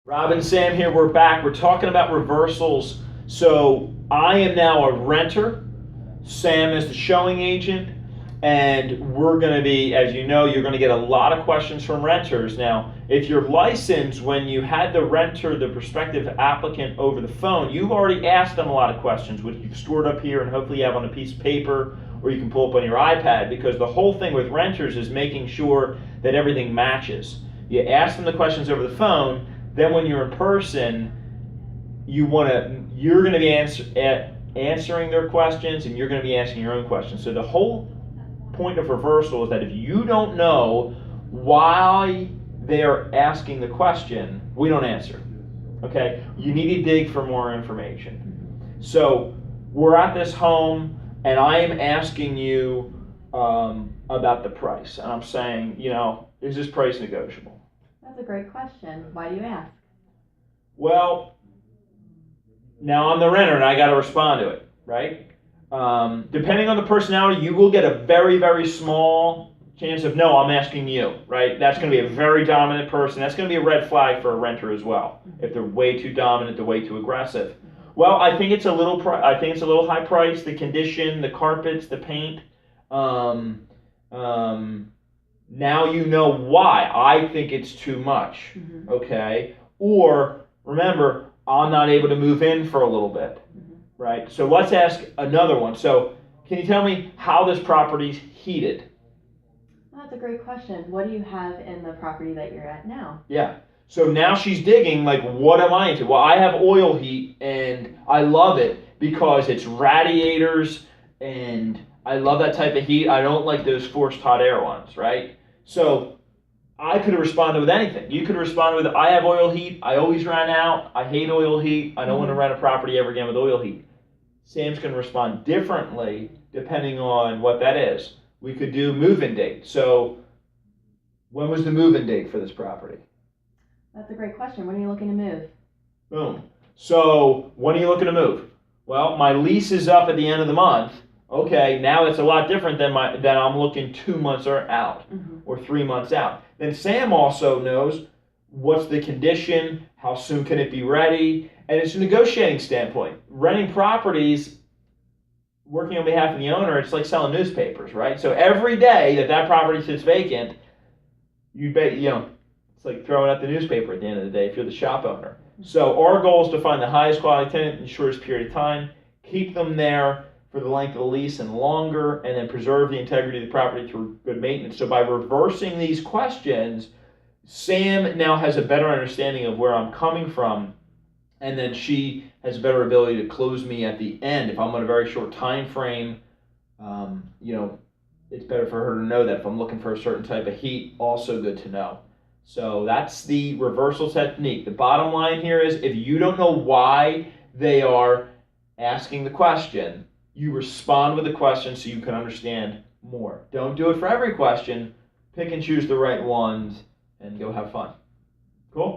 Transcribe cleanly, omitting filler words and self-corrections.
Rob and Sam here. We're back. We're talking about reversals. So I am now a renter. Sam is the showing agent. And we're going to be, as you know, you're going to get a lot of questions from renters. Now, if you're licensed, when you had the renter, the prospective applicant over the phone, you've already asked them a lot of questions, which you've stored up here and hopefully you have on a piece of paper or you can pull up on your iPad, because the whole thing with renters is making sure that everything matches. You ask them the questions over the phone. Then when you're in person, you're going to be answering their questions, and you're going to be asking your own questions. So the whole point of reversal is that if you don't know why they're asking the question, we don't answer. Okay? You need to dig for more information. So we're at this home, and I am asking you about the price. And I'm saying, is this price negotiable? That's a great question. Why do you ask? Well, now I'm the renter and I got to respond to it, right? Depending on the personality, you will get a very, very small chance of, no, I'm asking you, right? That's going to be a very dominant person. That's going to be a red flag for a renter as well. If they're way too dominant, they're way too aggressive. Well, I think it's a little high price. The condition, the carpets, the paint. Now you know why I think it's too much, okay? Or remember, I'm not able to move in for a little bit, right? So let's ask another one. So can you tell me how this property's heated? Well, that's a great question. What do you have in the property that you're at now? Yeah. So now she's digging, like, what am I into? Well, I have oil heat, and I love it because it's radiators, and I love that type of heat. I don't like those forced hot air ones, right? So I could have responded with anything. You could have responded with, I have oil heat. I always run out. I hate oil heat. I don't want to rent a property ever again with oil heat. Sam's going to respond differently depending on what that is. We could do move-in date. So when was the move-in date for this property? That's a great question. When are you looking to move? Boom. So when are you looking to move? Well, my lease is up at the end of the month. Okay, now it's a lot different than I'm looking 2 months out or 3 months out. Then Sam also knows what's the condition, how soon can it be ready, and it's a negotiating standpoint. Renting properties, working on behalf of the owner, it's like selling newspapers, right? So every day that property sits vacant, it's like throwing out the newspaper at the end of the day if you're the shop owner. So our goal is to find the highest quality tenant in the shortest period of time, keep them there for the length of the lease and longer, and then preserve the integrity of the property through good maintenance. So by reversing these questions, Sam now has a better understanding of where I'm coming from, and then she has a better ability to close me at the end. If I'm on a very short time frame, it's better for her to know that if I'm looking for a certain type of heat, also good to know. So that's the reversal technique. The bottom line here is, if you don't know why they are asking the question, you respond with the question so you can understand more. Don't do it for every question. Pick and choose the right ones and go have fun. Cool?